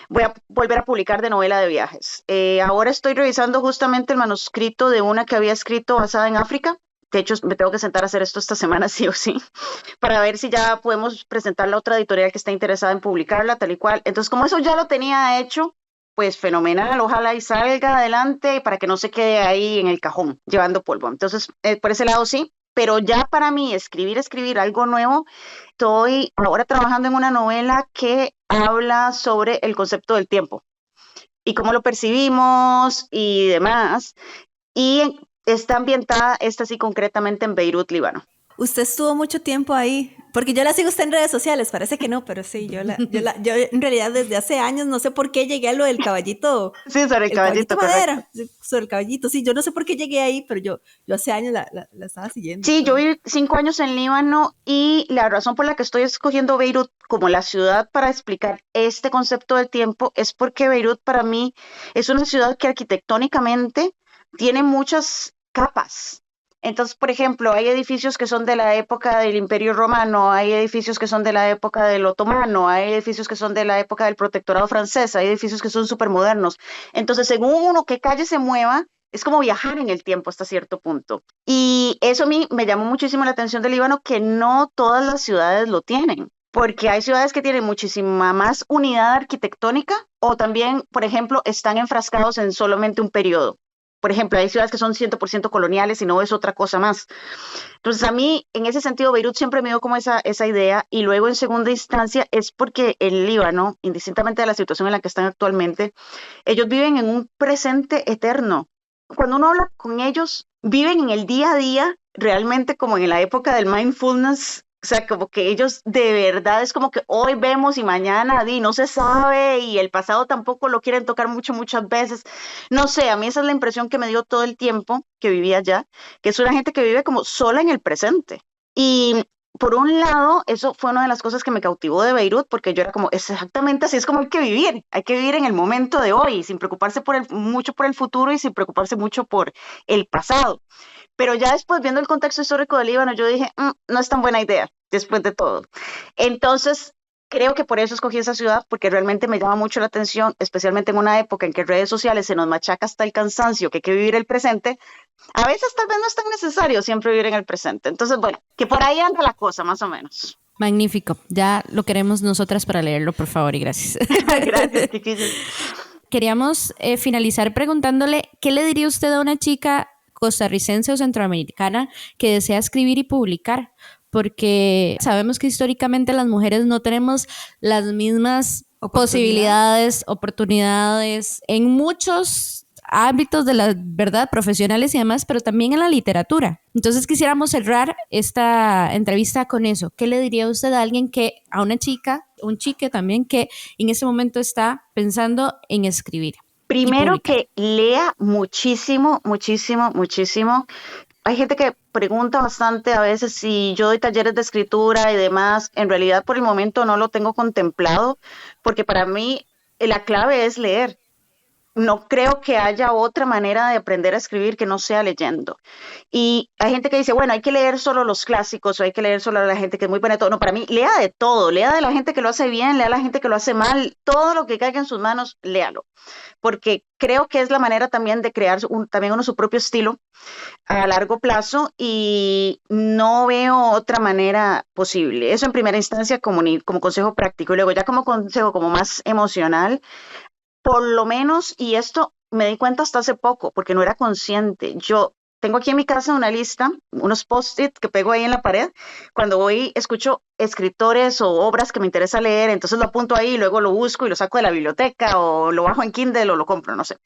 voy a volver a publicar de novela de viajes. Ahora estoy revisando justamente el manuscrito de una que había escrito basada en África. De hecho, me tengo que sentar a hacer esto esta semana, sí o sí, para ver si ya podemos presentarla a otra editorial que esté interesada en publicarla, tal y cual. Entonces, como eso ya lo tenía hecho, pues fenomenal, ojalá y salga adelante para que no se quede ahí en el cajón, llevando polvo. Entonces, por ese lado sí, pero ya para mí escribir algo nuevo, estoy ahora trabajando en una novela que habla sobre el concepto del tiempo y cómo lo percibimos y demás. Y está ambientada, esta sí concretamente en Beirut, Líbano. Usted estuvo mucho tiempo ahí, porque yo la sigo a usted en redes sociales, parece que no, pero sí, yo en realidad desde hace años no sé por qué llegué a lo del caballito. Sí, sobre el caballito, madera, correcto. sobre el caballito, sí, yo no sé por qué llegué ahí, pero yo hace años la estaba siguiendo. Sí, yo Entonces. viví 5 años en Líbano y la razón por la que estoy escogiendo Beirut como la ciudad para explicar este concepto del tiempo es porque Beirut para mí es una ciudad que arquitectónicamente tiene muchas capas. Entonces, por ejemplo, hay edificios que son de la época del Imperio Romano, hay edificios que son de la época del Otomano, hay edificios que son de la época del Protectorado francés, hay edificios que son súper modernos. Entonces, según uno qué calle se mueva, es como viajar en el tiempo hasta cierto punto. Y eso a mí me llamó muchísimo la atención del Líbano, que no todas las ciudades lo tienen. Porque hay ciudades que tienen muchísima más unidad arquitectónica o también, por ejemplo, están enfrascados en solamente un periodo. Por ejemplo, hay ciudades que son 100% coloniales y no es otra cosa más. Entonces, a mí, en ese sentido, Beirut siempre me dio como esa idea. Y luego, en segunda instancia, es porque el Líbano, indistintamente de la situación en la que están actualmente, ellos viven en un presente eterno. Cuando uno habla con ellos, viven en el día a día, realmente como en la época del mindfulness. O sea, como que ellos de verdad es como que hoy vemos y mañana no se sabe y el pasado tampoco lo quieren tocar muchas veces. No sé, a mí esa es la impresión que me dio todo el tiempo que vivía allá, que es una gente que vive como sola en el presente. Y por un lado, eso fue una de las cosas que me cautivó de Beirut, porque yo era como, exactamente así es como hay que vivir en el momento de hoy, sin preocuparse mucho por el futuro y sin preocuparse mucho por el pasado. Pero ya después, viendo el contexto histórico del Líbano, yo dije, no es tan buena idea, después de todo. Entonces, creo que por eso escogí esa ciudad, porque realmente me llama mucho la atención, especialmente en una época en que redes sociales se nos machaca hasta el cansancio, que hay que vivir el presente. A veces tal vez no es tan necesario siempre vivir en el presente. Entonces, bueno, que por ahí anda la cosa, más o menos. Magnífico. Ya lo queremos nosotras para leerlo, por favor, y gracias. Gracias, Kiki. Queríamos finalizar preguntándole, ¿qué le diría usted a una chica costarricense o centroamericana que desea escribir y publicar? Porque sabemos que históricamente las mujeres no tenemos las mismas posibilidades, oportunidades en muchos ámbitos de la verdad, profesionales y demás, pero también en la literatura. Entonces quisiéramos cerrar esta entrevista con eso. ¿Qué le diría usted a alguien a una chica, un chique también, que en ese momento está pensando en escribir? Primero que lea muchísimo, muchísimo, muchísimo. Hay gente que pregunta bastante a veces si yo doy talleres de escritura y demás. En realidad, por el momento no lo tengo contemplado, porque para mí la clave es leer. No creo que haya otra manera de aprender a escribir que no sea leyendo. Y hay gente que dice, bueno, hay que leer solo los clásicos o hay que leer solo a la gente que es muy buena de todo. No, para mí, lea de todo. Lea de la gente que lo hace bien, lea de la gente que lo hace mal. Todo lo que caiga en sus manos, léalo. Porque creo que es la manera también de crear también uno su propio estilo a largo plazo y no veo otra manera posible. Eso en primera instancia como consejo práctico y luego ya como consejo como más emocional, por lo menos, y esto me di cuenta hasta hace poco porque no era consciente, yo tengo aquí en mi casa una lista, unos post-it que pego ahí en la pared. Cuando voy, escucho escritores o obras que me interesa leer, entonces lo apunto ahí, luego lo busco y lo saco de la biblioteca o lo bajo en Kindle o lo compro, no sé.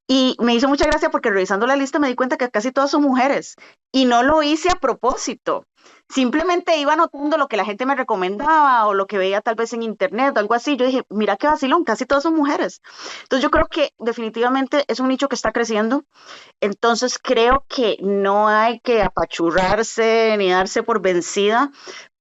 Y me hizo mucha gracia porque revisando la lista me di cuenta que casi todas son mujeres y no lo hice a propósito. Simplemente iba anotando lo que la gente me recomendaba o lo que veía tal vez en internet o algo así. Yo dije, mira qué vacilón, casi todas son mujeres. Entonces yo creo que definitivamente es un nicho que está creciendo. Entonces creo que no hay que apachurrarse ni darse por vencida,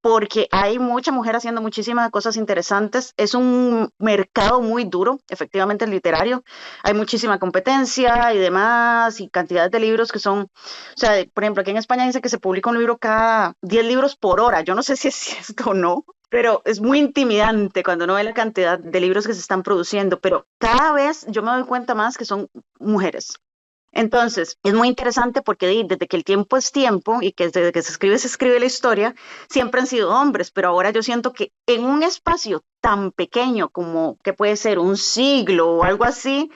porque hay mucha mujer haciendo muchísimas cosas interesantes. Es un mercado muy duro, efectivamente, el literario. Hay muchísima competencia y demás, y cantidades de libros que son, o sea, por ejemplo, aquí en España dice que se publica un libro cada 10 libros por hora. Yo no sé si es cierto o no, pero es muy intimidante cuando uno ve la cantidad de libros que se están produciendo, pero cada vez yo me doy cuenta más que son mujeres. Entonces, es muy interesante porque desde que el tiempo es tiempo y que desde que se escribe la historia, siempre han sido hombres, pero ahora yo siento que en un espacio tan pequeño como que puede ser un siglo o algo así,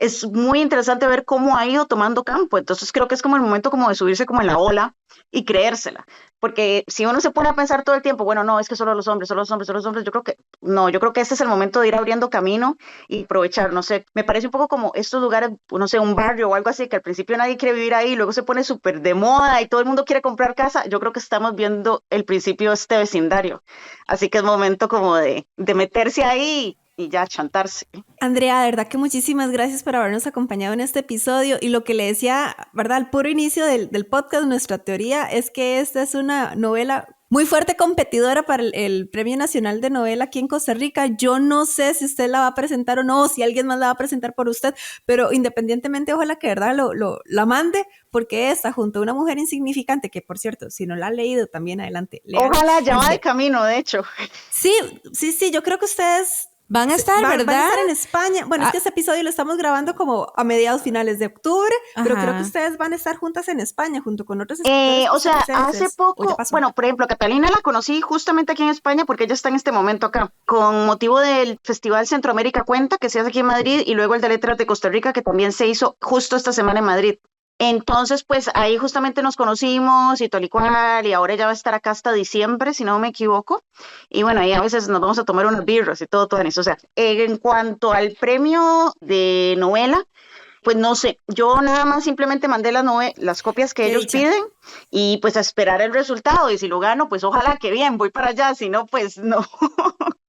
es muy interesante ver cómo ha ido tomando campo. Entonces creo que es como el momento como de subirse como en la ola y creérsela. Porque si uno se pone a pensar todo el tiempo, bueno, no, es que solo los hombres, solo los hombres, solo los hombres, yo creo que no, yo creo que este es el momento de ir abriendo camino y aprovechar, no sé, me parece un poco como estos lugares, no sé, un barrio o algo así, que al principio nadie quiere vivir ahí, luego se pone súper de moda y todo el mundo quiere comprar casa. Yo creo que estamos viendo el principio de este vecindario. Así que es momento como de meterse ahí y ya chantarse. Andrea, de verdad que muchísimas gracias por habernos acompañado en este episodio. Y lo que le decía, ¿verdad? Al puro inicio del podcast, nuestra teoría es que esta es una novela muy fuerte competidora para el Premio Nacional de Novela aquí en Costa Rica. Yo no sé si usted la va a presentar o no, o si alguien más la va a presentar por usted, pero independientemente, ojalá que de verdad la mande, porque esta, junto a Una mujer insignificante, que por cierto, si no la ha leído, también adelante. Léala. Ojalá, ya va de camino, de hecho. Sí, yo creo que ustedes van a estar, ¿verdad? Van a estar en España. Bueno, es que este episodio lo estamos grabando como a mediados finales de octubre, pero creo que ustedes van a estar juntas en España junto con otros escritores. O sea, hace poco, bueno, por ejemplo, Catalina la conocí justamente aquí en España porque ella está en este momento acá, con motivo del Festival Centroamérica Cuenta, que se hace aquí en Madrid, y luego el de Letras de Costa Rica, que también se hizo justo esta semana en Madrid. Entonces, pues ahí justamente nos conocimos y tal y cual, y ahora ella va a estar acá hasta diciembre, si no me equivoco. Y bueno, ahí a veces nos vamos a tomar unas birras y todo eso. O sea, en cuanto al premio de novela, pues no sé, yo nada más simplemente mandé las copias que ellos piden y pues a esperar el resultado. Y si lo gano, pues ojalá que bien, voy para allá, si no, pues no.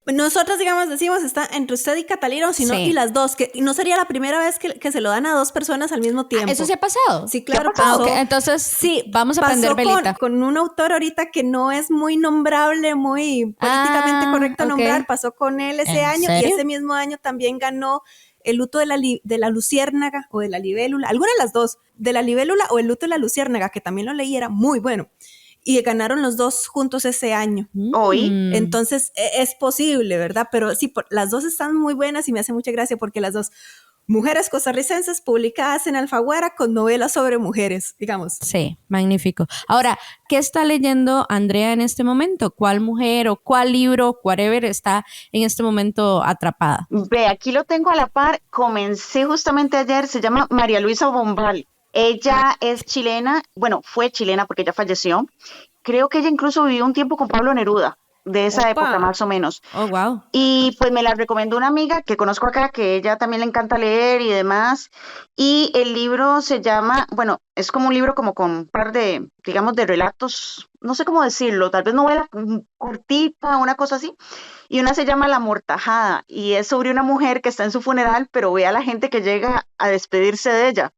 Nosotros, digamos, decimos, está entre usted y Catalina, o si no, y las dos, que no sería la primera vez que se lo dan a dos personas al mismo tiempo. ¿Eso se ha pasado? Sí, claro, pasó. Okay. Entonces, sí, vamos a aprender velita. Con un autor ahorita que no es muy nombrable, muy políticamente correcto nombrar, pasó con él ese año, ¿serio? Y ese mismo año también ganó El luto de la luciérnaga o de la libélula, alguna de las dos, de la libélula o El luto de la luciérnaga, que también lo leí, era muy bueno. Y ganaron los dos juntos ese año. Hoy. Entonces, es posible, ¿verdad? Pero sí, las dos están muy buenas y me hace mucha gracia porque las dos mujeres costarricenses publicadas en Alfaguara con novelas sobre mujeres, digamos. Sí, magnífico. Ahora, ¿qué está leyendo Andrea en este momento? ¿Cuál mujer o cuál libro, whatever, está en este momento atrapada? Ve, aquí lo tengo a la par. Comencé justamente ayer, se llama María Luisa Bombal. Ella es chilena, bueno, fue chilena porque ella falleció. Creo que ella incluso vivió un tiempo con Pablo Neruda, de esa época más o menos. Oh, wow. Y pues me la recomendó una amiga que conozco acá, que ella también le encanta leer y demás. Y el libro se llama, bueno, es como un libro como con un par de, digamos, de relatos, no sé cómo decirlo, tal vez novela cortita, una cosa así. Y una se llama La Amortajada y es sobre una mujer que está en su funeral, pero ve a la gente que llega a despedirse de ella.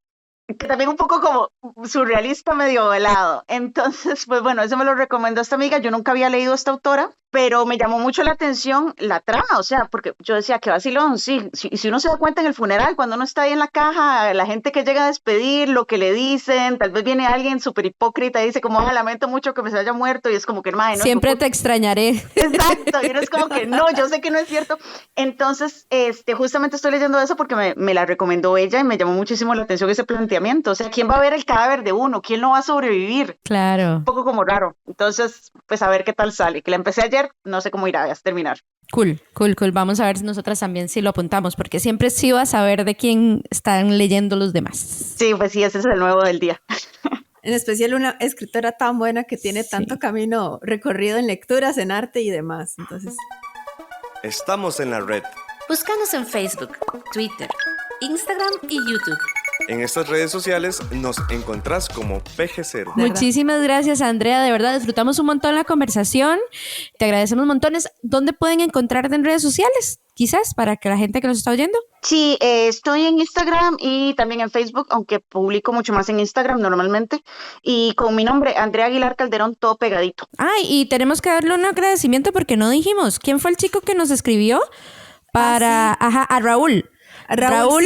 Que también un poco como surrealista, medio velado. Entonces, pues bueno, eso me lo recomendó esta amiga. Yo nunca había leído a esta autora, pero me llamó mucho la atención la trama, o sea, porque yo decía, qué vacilón, sí, si uno se da cuenta en el funeral, cuando uno está ahí en la caja, la gente que llega a despedir, lo que le dicen, tal vez viene alguien súper hipócrita y dice como, lamento mucho que me se haya muerto, y es como que, no, siempre te extrañaré. Exacto, y uno es como que, no, yo sé que no es cierto. Entonces, justamente estoy leyendo eso porque me la recomendó ella y me llamó muchísimo la atención ese planteamiento, o sea, ¿quién va a ver el cadáver de uno? ¿Quién no va a sobrevivir? Claro. Un poco como raro. Entonces, pues a ver qué tal sale, que la empecé ayer, no sé cómo irá a terminar. Cool. Vamos a ver nosotras también si lo apuntamos, porque siempre sí va a saber de quién están leyendo los demás. Sí, pues sí, ese es el nuevo del día. En especial una escritora tan buena que tiene tanto camino recorrido en lecturas, en arte y demás. Entonces, estamos en la red. Búscanos en Facebook, Twitter, Instagram y YouTube. En estas redes sociales nos encontrás como PG0. Muchísimas gracias, Andrea. De verdad, disfrutamos un montón la conversación. Te agradecemos montones. ¿Dónde pueden encontrarte en redes sociales? Quizás para que la gente que nos está oyendo. Sí, estoy en Instagram y también en Facebook, aunque publico mucho más en Instagram normalmente. Y con mi nombre, Andrea Aguilar Calderón, todo pegadito. Ay, y tenemos que darle un agradecimiento porque no dijimos. ¿Quién fue el chico que nos escribió? A Raúl. Raúl,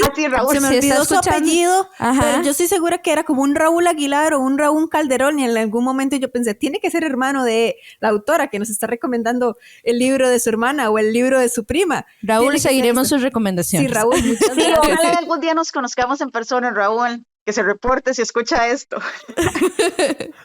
se me olvidó su apellido, Ajá. Pero yo estoy segura que era como un Raúl Aguilar o un Raúl Calderón, y en algún momento yo pensé, tiene que ser hermano de la autora que nos está recomendando el libro de su hermana o el libro de su prima. Raúl, seguiremos sus recomendaciones. Sí, Raúl, muchas gracias. Sí, ojalá algún día nos conozcamos en persona, Raúl. que se reporte si escucha esto.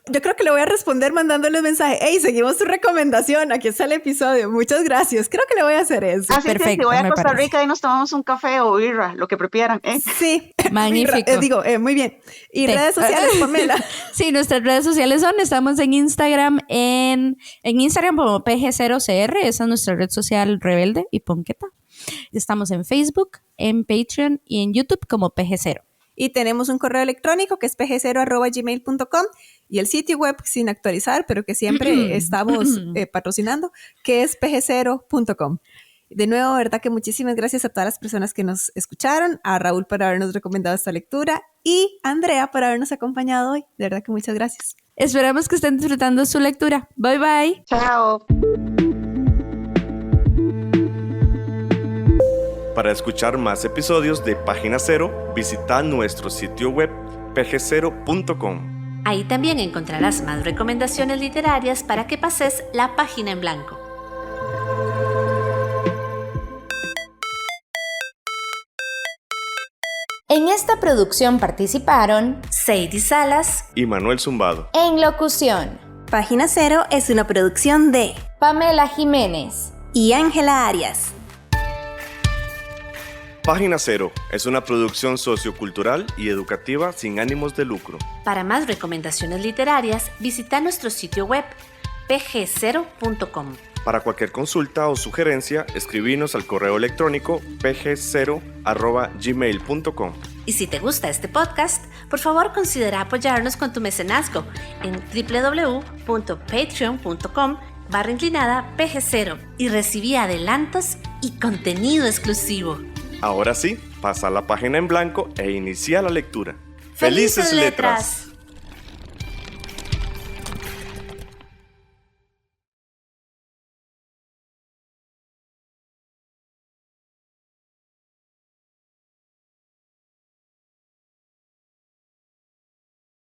Yo creo que le voy a responder mandándole un mensaje. Hey, seguimos tu recomendación. Aquí está el episodio. Muchas gracias. Creo que le voy a hacer eso. Así que si voy a Costa Rica y nos tomamos un café o birra, lo que prefieran. Sí. Magnífico. Muy bien. ¿Y redes sociales, Pamela? Sí, nuestras redes sociales estamos en Instagram, en Instagram como PG0CR, esa es nuestra red social rebelde y ponqueta. Estamos en Facebook, en Patreon y en YouTube como PG0. Y tenemos un correo electrónico que es pg0@gmail.com y el sitio web sin actualizar, pero que siempre estamos patrocinando, que es pg0.com. De nuevo, verdad que muchísimas gracias a todas las personas que nos escucharon, a Raúl por habernos recomendado esta lectura y a Andrea por habernos acompañado hoy. De verdad que muchas gracias. Esperamos que estén disfrutando su lectura. Bye bye. Chao. Para escuchar más episodios de Página Cero, visita nuestro sitio web pg0.com. Ahí también encontrarás más recomendaciones literarias para que pases la página en blanco. En esta producción participaron Sadie Salas Y Manuel Zumbado. en locución Página Cero es una producción de Pamela Jiménez. y Ángela Arias. Página Cero es una producción sociocultural y educativa sin ánimos de lucro. Para más recomendaciones literarias, visita nuestro sitio web pg0.com. Para cualquier consulta o sugerencia, escribinos al correo electrónico pg0@gmail.com. Y si te gusta este podcast, por favor considera apoyarnos con tu mecenazgo en www.patreon.com/PG0 y recibí adelantos y contenido exclusivo. Ahora sí, pasa la página en blanco e inicia la lectura. ¡Felices letras!